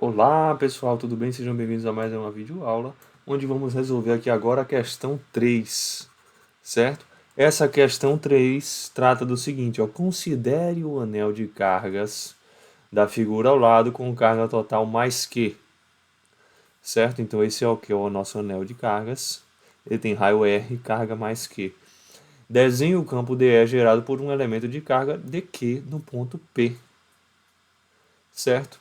Olá pessoal, tudo bem? Sejam bem-vindos a mais uma videoaula, onde vamos resolver aqui agora a questão 3, certo? Essa questão 3 trata do seguinte, ó, considere o anel de cargas da figura ao lado com carga total mais Q, certo? Então esse é o que? É o nosso anel de cargas, ele tem raio R, carga mais Q. Desenhe o campo DE gerado por um elemento de carga dQ no ponto P, certo?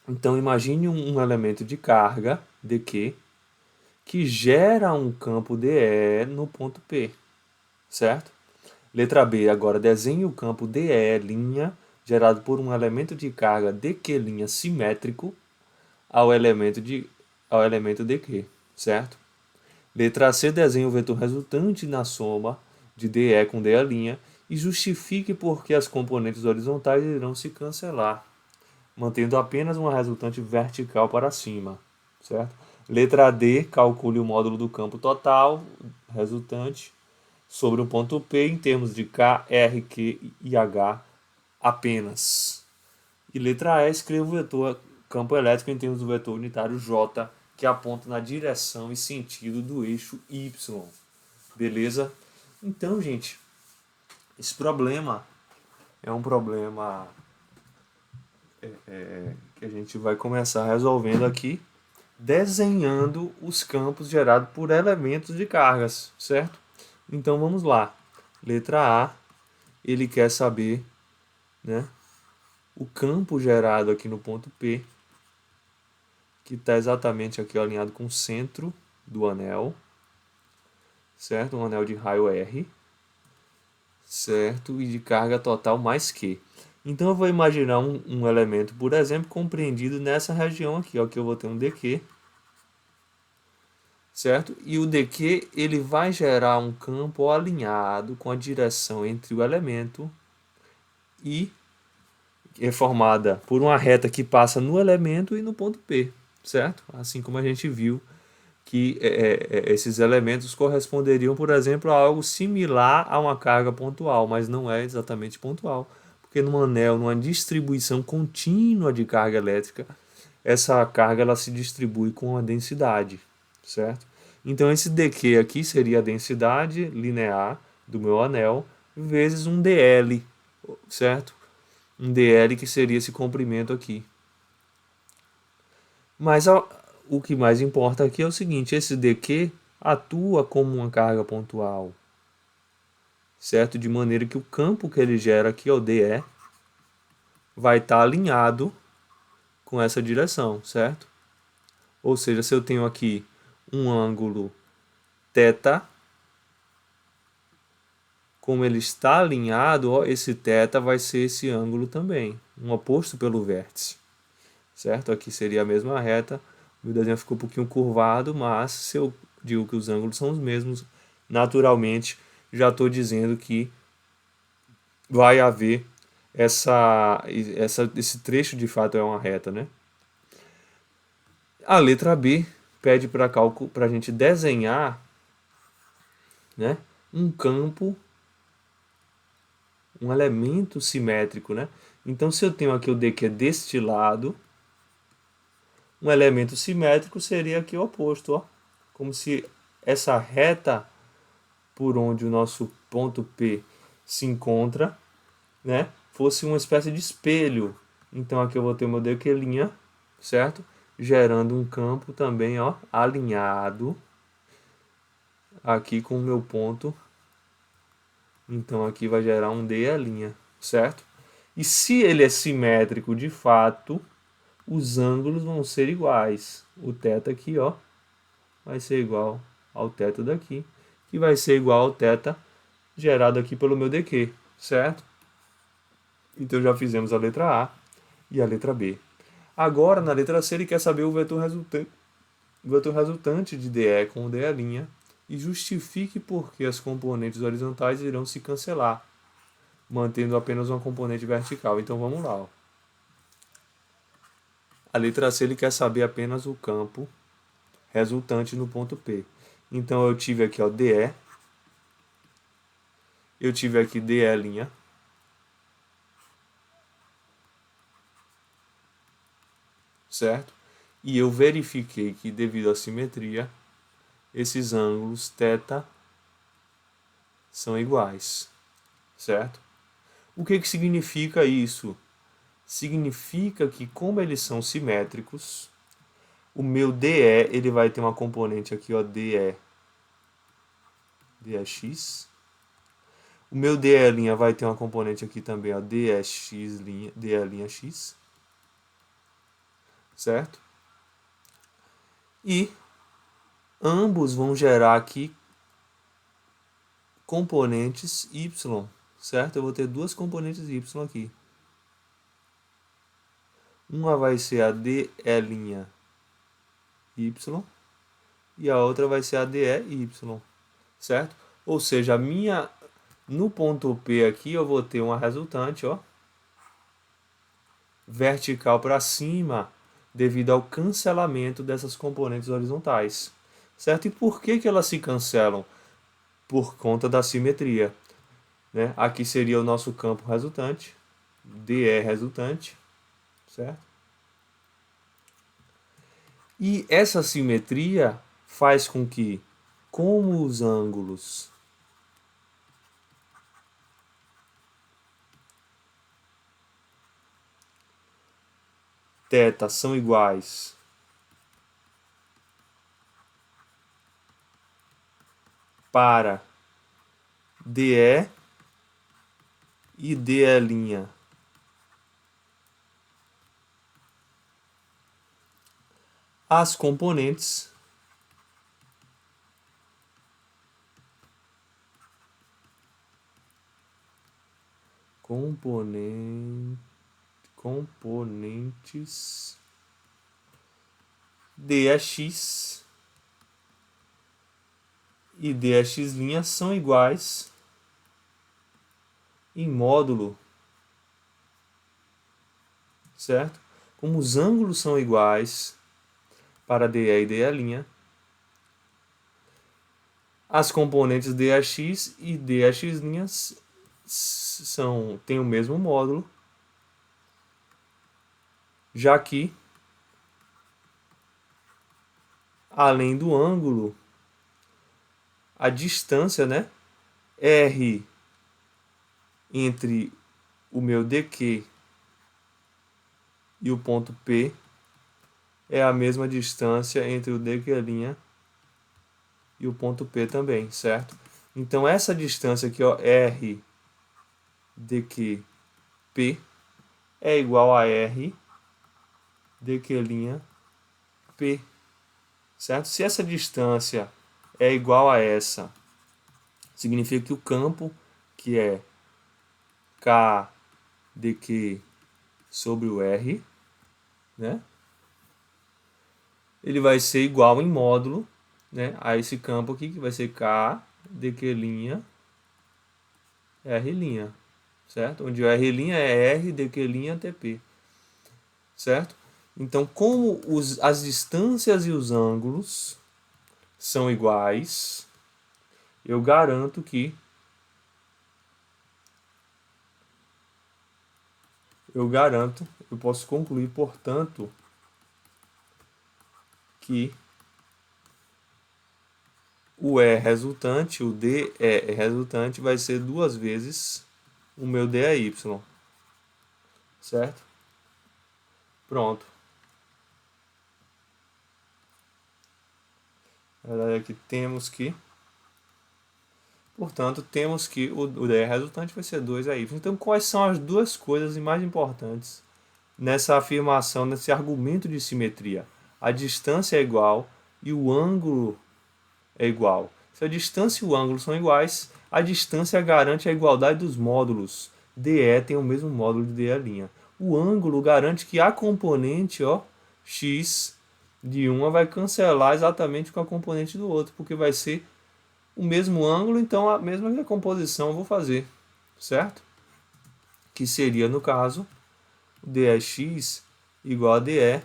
Então imagine um elemento de carga dQ que gera um campo DE no ponto P, certo? Letra B, agora desenhe o campo DE' gerado por um elemento de carga dQ' simétrico ao elemento, ao elemento dQ, certo? Letra C, desenhe o vetor resultante na soma de DE com DE' e justifique por que as componentes horizontais irão se cancelar, mantendo apenas uma resultante vertical para cima, certo? Letra D, calcule o módulo do campo total resultante sobre o ponto P em termos de K, R, Q e H apenas. E letra E, escreva o vetor campo elétrico em termos do vetor unitário J, que aponta na direção e sentido do eixo Y. Beleza? Então, gente, esse problema é um problema que a gente vai começar resolvendo aqui, desenhando os campos gerados por elementos de cargas, certo? Então vamos lá. Letra A, ele quer saber, né, o campo gerado aqui no ponto P, que está exatamente aqui alinhado com o centro do anel, certo? Um anel de raio R, certo? E de carga total mais Q. Então eu vou imaginar um elemento, por exemplo, compreendido nessa região aqui, ó, que eu vou ter um dQ, certo? E o dQ ele vai gerar um campo alinhado com a direção entre o elemento e é formada por uma reta que passa no elemento e no ponto P, certo? Assim como a gente viu que esses elementos corresponderiam, por exemplo, a algo similar a uma carga pontual, mas não é exatamente pontual, porque num anel, numa distribuição contínua de carga elétrica, essa carga ela se distribui com a densidade, certo? Então esse dQ aqui seria a densidade linear do meu anel vezes um dL, certo? Um dL que seria esse comprimento aqui. Mas o que mais importa aqui é o seguinte, esse dQ atua como uma carga pontual, certo? De maneira que o campo que ele gera aqui, o DE, vai estar alinhado com essa direção, certo? Ou seja, se eu tenho aqui um ângulo θ, como ele está alinhado, ó, esse θ vai ser esse ângulo também, um oposto pelo vértice, certo? Aqui seria a mesma reta, o desenho ficou um pouquinho curvado, mas se eu digo que os ângulos são os mesmos, naturalmente já estou dizendo que vai haver esse trecho de fato é uma reta, né? A letra B pede para a gente desenhar, né, um campo, um elemento simétrico, né? Então, se eu tenho aqui o D que é deste lado, um elemento simétrico seria aqui o oposto, ó. Como se essa reta por onde o nosso ponto P se encontra, né, fosse uma espécie de espelho. Então aqui eu vou ter o meu dq', certo? Gerando um campo também, ó, alinhado aqui com o meu ponto. Então aqui vai gerar um d'A', certo? E se ele é simétrico de fato, os ângulos vão ser iguais. O θ aqui, ó, vai ser igual ao θ daqui, que vai ser igual ao θ gerado aqui pelo meu dq, certo? Então já fizemos a letra A e a letra B. Agora, na letra C, ele quer saber o vetor resultante de DE com o DE' e justifique por que as componentes horizontais irão se cancelar, mantendo apenas uma componente vertical. Então vamos lá. Ó. A letra C ele quer saber apenas o campo resultante no ponto P. Então eu tive aqui ó, DE, eu tive aqui certo? E eu verifiquei que devido à simetria, esses ângulos θ são iguais, certo? O que significa isso? Significa que como eles são simétricos, o meu DE ele vai ter uma componente aqui, ó, DEx. O meu DE' vai ter uma componente aqui também, ó, DE', certo? E ambos vão gerar aqui componentes y, certo? Eu vou ter duas componentes y aqui. Uma vai ser a DE' y e a outra vai ser a DE y, certo? Ou seja, no ponto P aqui eu vou ter uma resultante, ó, vertical para cima, devido ao cancelamento dessas componentes horizontais, certo? E por que elas se cancelam? Por conta da simetria, né? Aqui seria o nosso campo resultante, DE resultante, certo? E essa simetria faz com que, como os ângulos θ são iguais para DE e DE', as componentes DX e DX' são iguais em módulo, certo? Como os ângulos são iguais para DE e DE', as componentes DX e DX' têm o mesmo módulo, já que, além do ângulo, a distância, né, R entre o meu DQ e o ponto P é a mesma distância entre o DQ' e o ponto P também, certo? Então essa distância aqui, ó, R DQ P é igual a R DQ' P, certo? Se essa distância é igual a essa, significa que o campo, que é K dq sobre o R, né, ele vai ser igual em módulo, né, a esse campo aqui, que vai ser K dq' R', certo? Onde o R' é R dq' TP, certo? Então, como as distâncias e os ângulos são iguais, eu garanto que eu posso concluir, portanto, que o E resultante, o DE resultante, vai ser duas vezes o meu DEY, certo? Pronto. Aqui temos que, portanto, temos que o DE resultante vai ser 2AY. Então, quais são as duas coisas mais importantes nessa afirmação, nesse argumento de simetria? A distância é igual e o ângulo é igual. Se a distância e o ângulo são iguais, a distância garante a igualdade dos módulos. DE tem o mesmo módulo de DE'. O ângulo garante que a componente, ó, x de uma vai cancelar exatamente com a componente do outro, porque vai ser o mesmo ângulo, então a mesma decomposição eu vou fazer, certo? Que seria, no caso, DEx igual a DE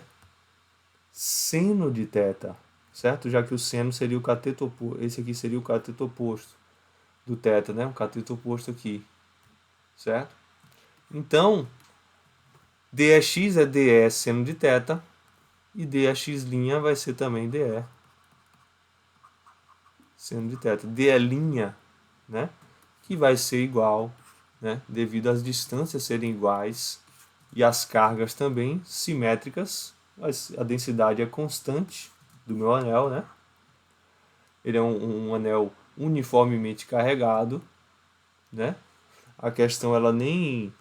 seno de θ, certo? Já que o seno seria o cateto oposto, esse aqui seria o cateto oposto do θ, né? O cateto oposto aqui, certo? Então, DEx é DE seno de θ, E dx' vai ser também dE seno de θ. dE', né, que vai ser igual, né, devido às distâncias serem iguais e as cargas também simétricas, a densidade é constante do meu anel, né? Ele é um anel uniformemente carregado, né? A questão ela nem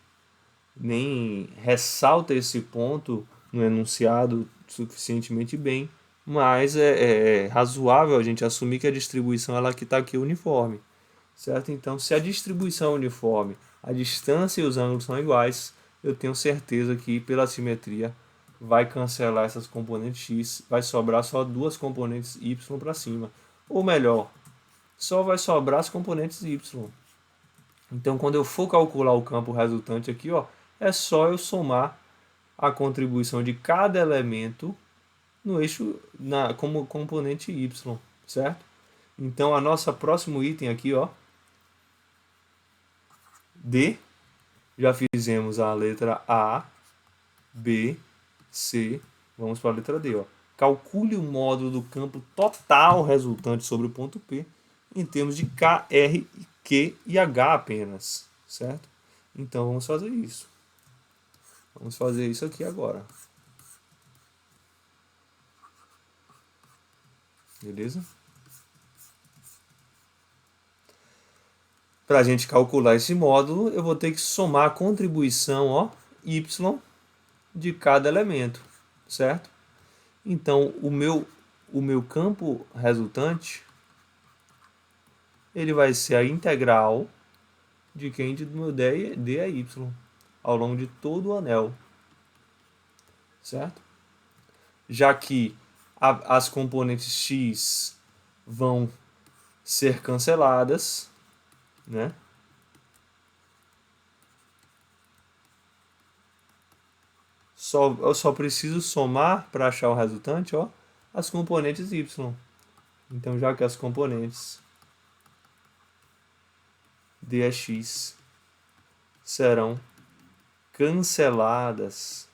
ressalta esse ponto no enunciado suficientemente bem, mas é razoável a gente assumir que a distribuição ela que está aqui uniforme, certo? Então, se a distribuição é uniforme, a distância e os ângulos são iguais, eu tenho certeza que pela simetria vai cancelar essas componentes x, vai sobrar só duas componentes y para cima. Ou melhor, só vai sobrar as componentes y. Então, quando eu for calcular o campo resultante aqui, ó, é só eu somar a contribuição de cada elemento no eixo como componente y, certo? Então, a nossa próximo item aqui, ó, D, já fizemos a letra A, B, C, vamos para a letra D, ó. Calcule o módulo do campo total resultante sobre o ponto P em termos de K, R, Q e H apenas, certo? Então vamos fazer isso. Vamos fazer isso aqui agora. Beleza? Para a gente calcular esse módulo, eu vou ter que somar a contribuição, ó, y de cada elemento, certo? Então, o meu campo resultante, ele vai ser a integral de quem? Do meu D a y, ao longo de todo o anel, certo? Já que as componentes x vão ser canceladas, né? Eu só preciso somar para achar o resultante, ó, as componentes y. Então, já que as componentes dx serão canceladas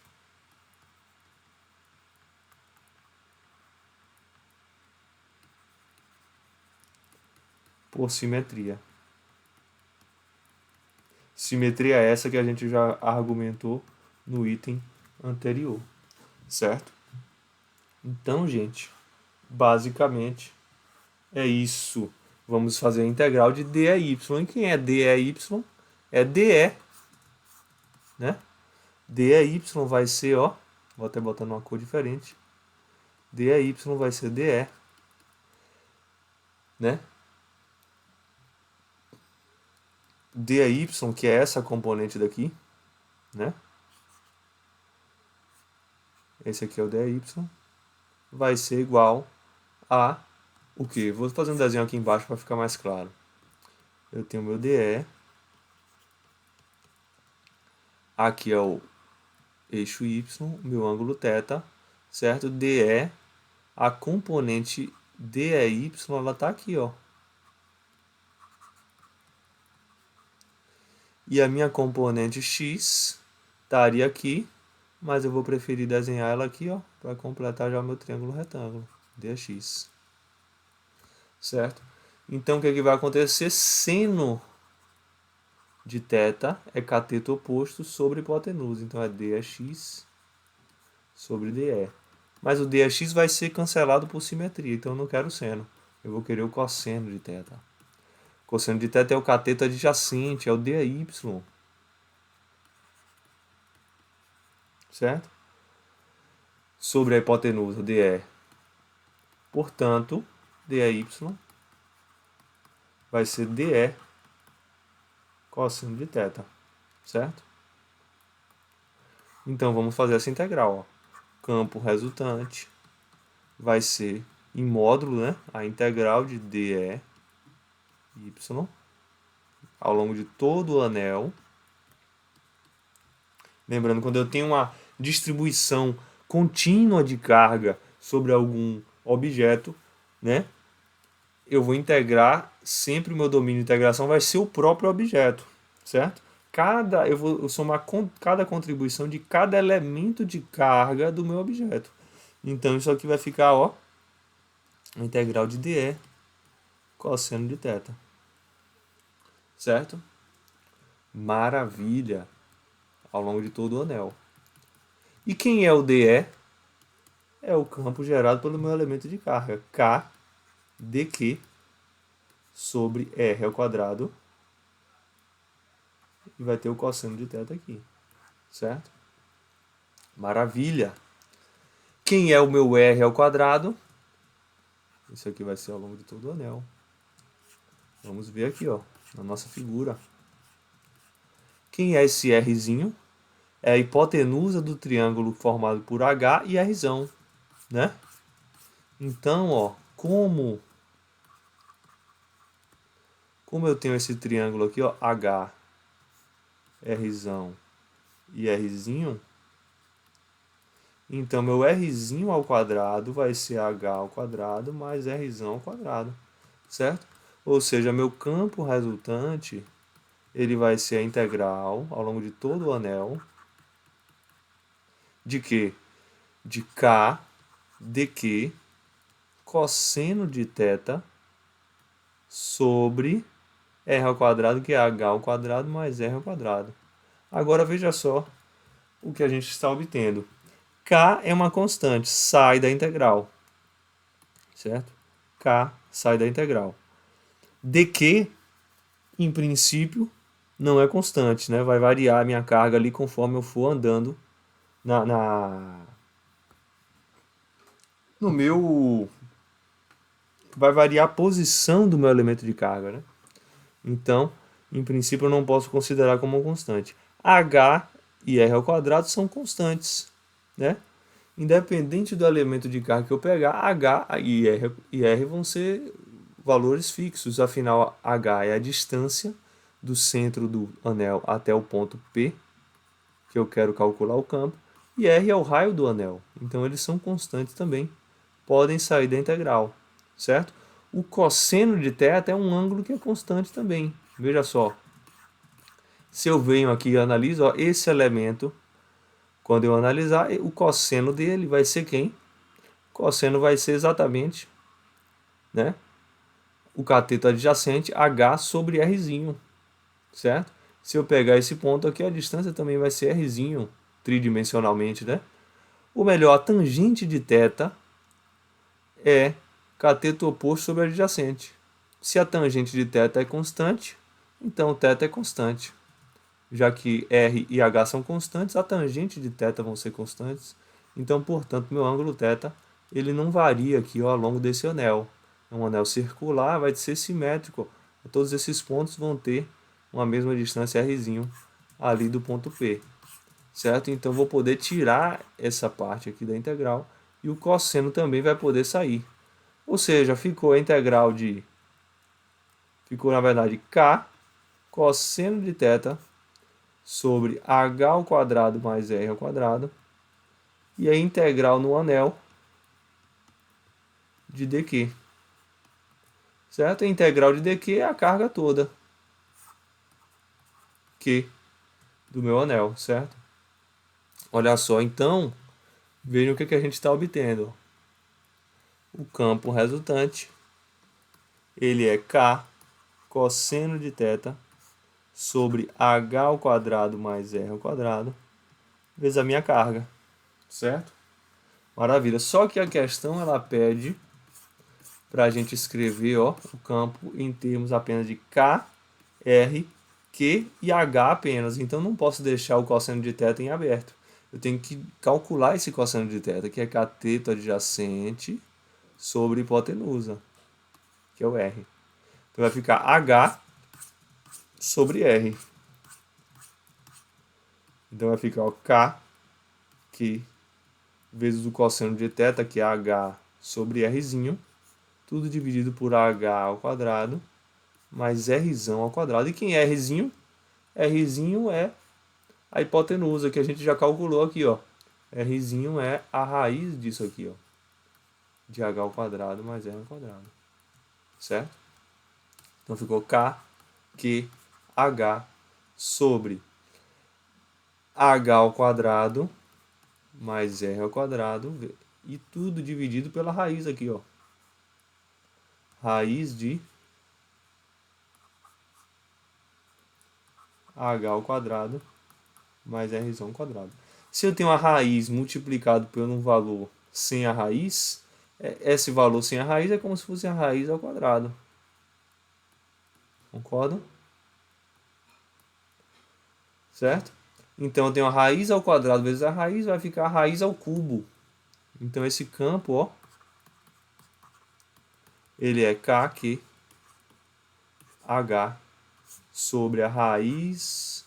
por simetria. Simetria é essa que a gente já argumentou no item anterior, certo? Então, gente, basicamente é isso. Vamos fazer a integral de d a y. E quem é d a y? É dE, né? d a y vai ser, ó, vou até botar numa cor diferente. d a y vai ser dE, né? dy, que é essa componente daqui, né? Esse aqui é o dy, vai ser igual a o quê? Vou fazer um desenho aqui embaixo para ficar mais claro. Eu tenho meu dE, aqui é o eixo y, meu ângulo θ, certo? dE, a componente dEy, ela está aqui, ó. E a minha componente x estaria aqui, mas eu vou preferir desenhar ela aqui, ó, para completar já o meu triângulo retângulo, dx. Certo? Então, o que, é que vai acontecer? Seno de θ é cateto oposto sobre hipotenusa. Então, é dx sobre dE. Mas o dx vai ser cancelado por simetria, então eu não quero seno. Eu vou querer o cosseno de θ. O cosseno de θ é o cateto adjacente, é o dy. Certo? Sobre a hipotenusa, dE. Portanto, dy vai ser dE cosseno de θ, certo? Então, vamos fazer essa integral, ó. Campo resultante vai ser, em módulo, né, a integral de dE y ao longo de todo o anel. Lembrando, quando eu tenho uma distribuição contínua de carga sobre algum objeto, né, eu vou integrar, sempre o meu domínio de integração vai ser o próprio objeto, certo? Eu vou somar cada contribuição de cada elemento de carga do meu objeto. Então isso aqui vai ficar, ó, a integral de dE cosseno de θ. Certo? Maravilha! Ao longo de todo o anel. E quem é o dE? É o campo gerado pelo meu elemento de carga, K dQ sobre R ao quadrado. E vai ter o cosseno de θ aqui. Certo? Maravilha! Quem é o meu R ao quadrado? Isso aqui vai ser ao longo de todo o anel. Vamos ver aqui, ó, na nossa figura. Quem é esse Rzinho? É a hipotenusa do triângulo formado por H e Rzão, né? Então, ó, como eu tenho esse triângulo aqui, ó, H, Rzão e Rzinho, então meu Rzinho ao quadrado vai ser H ao quadrado mais Rzão ao quadrado, certo? Ou seja, meu campo resultante, ele vai ser a integral ao longo de todo o anel de quê? De K dQ cosseno de θ sobre R ao quadrado, que é H ao quadrado mais R ao quadrado. Agora veja só o que a gente está obtendo. K é uma constante, sai da integral. Certo? K sai da integral. dQ, em princípio, não é constante, né? Vai variar a minha carga ali conforme eu for andando no meu... Vai variar a posição do meu elemento de carga, né? Então, em princípio, eu não posso considerar como constante. H e R ao quadrado são constantes, né? Independente do elemento de carga que eu pegar, H e R vão ser valores fixos. Afinal, H é a distância do centro do anel até o ponto P, que eu quero calcular o campo, e R é o raio do anel. Então, eles são constantes também. Podem sair da integral, certo? O cosseno de θ é um ângulo que é constante também. Veja só. Se eu venho aqui e analiso, ó, esse elemento, quando eu analisar, o cosseno dele vai ser quem? O cosseno vai ser exatamente, né, o cateto adjacente H sobre Rzinho, certo? Se eu pegar esse ponto aqui, a distância também vai ser Rzinho, tridimensionalmente, né? Ou melhor, a tangente de θ é cateto oposto sobre adjacente. Se a tangente de θ é constante, então θ é constante. Já que R e H são constantes, a tangente de θ vão ser constantes. Então, portanto, meu ângulo θ ele não varia aqui, ó, ao longo desse anel. É um anel circular, vai ser simétrico. Todos esses pontos vão ter uma mesma distância Rzinho ali do ponto P. Certo? Então, vou poder tirar essa parte aqui da integral e o cosseno também vai poder sair. Ou seja, ficou a integral de... Ficou, na verdade, K cosseno de θ sobre H ao quadrado mais R ao quadrado. E a integral no anel de dQ. Certo? A integral de dQ é a carga toda Q do meu anel, certo? Olha só, então, vejam o que a gente está obtendo. O campo resultante, ele é K cosseno de θ sobre H ao quadrado mais R ao quadrado, vezes a minha carga, certo? Maravilha. Só que a questão, ela pede para a gente escrever, ó, o campo em termos apenas de K, R, Q e H apenas. Então, não posso deixar o cosseno de θ em aberto. Eu tenho que calcular esse cosseno de θ, que é cateto adjacente sobre hipotenusa, que é o R. Então, vai ficar H sobre R. Então, vai ficar o K, Q, vezes o cosseno de θ, que é H sobre Rzinho, tudo dividido por H ao quadrado, mais Rzão ao quadrado. E quem é Rzinho? Rzinho é a hipotenusa, que a gente já calculou aqui, ó. Rzinho é a raiz disso aqui, ó. De H ao quadrado mais R ao quadrado. Certo? Então ficou K, Q, H sobre H ao quadrado mais R ao quadrado e tudo dividido pela raiz aqui, ó. Raiz de h ao quadrado mais r ao quadrado. Se eu tenho a raiz multiplicado por um valor sem a raiz, esse valor sem a raiz é como se fosse a raiz ao quadrado. Concordam? Certo? Então eu tenho a raiz ao quadrado vezes a raiz, vai ficar a raiz ao cubo. Então esse campo, ó, ele é kq h sobre a raiz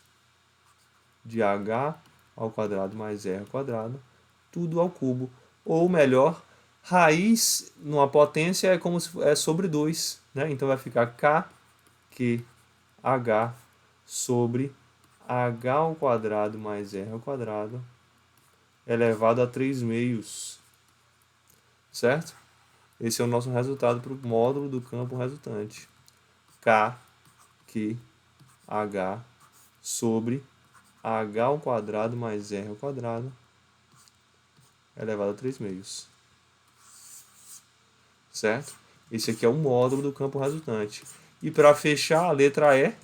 de h ao quadrado mais r ao quadrado, tudo ao cubo. Ou melhor, raiz numa potência é como se é sobre 2, né? Então vai ficar kq h sobre h ao quadrado mais r ao quadrado elevado a 3 meios. Certo? Esse é o nosso resultado para o módulo do campo resultante. kq h sobre h ao quadrado mais r ao quadrado elevado a 3 meios. Certo? Esse aqui é o módulo do campo resultante. E para fechar, a letra E,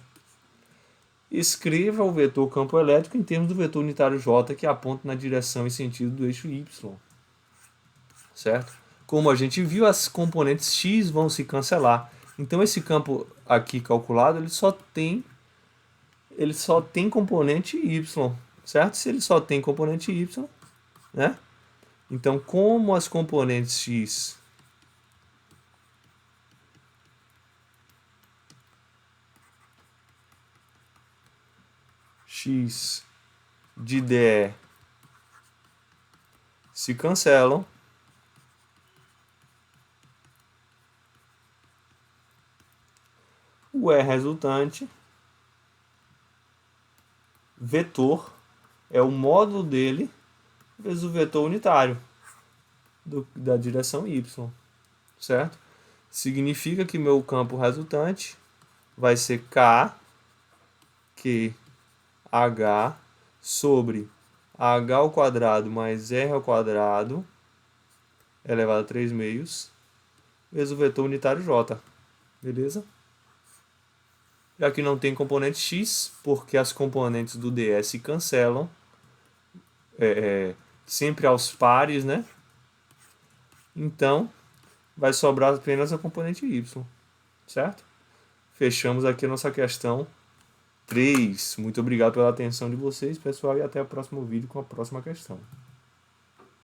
escreva o vetor campo elétrico em termos do vetor unitário J que aponta na direção e sentido do eixo Y. Certo? Como a gente viu, as componentes X vão se cancelar. Então esse campo aqui calculado, ele só tem componente Y, certo? Se ele só tem componente Y, né? Então, como as componentes X de DE se cancelam, o E resultante, vetor, é o módulo dele vezes o vetor unitário da direção Y, certo? Significa que meu campo resultante vai ser K, Q, H sobre H ao quadrado mais R ao quadrado elevado a 3 meios vezes o vetor unitário J. Beleza? Já que não tem componente X, porque as componentes do DS se cancelam, sempre aos pares, né? Então, vai sobrar apenas a componente Y, certo? Fechamos aqui a nossa questão 3. Muito obrigado pela atenção de vocês, pessoal, e até o próximo vídeo com a próxima questão.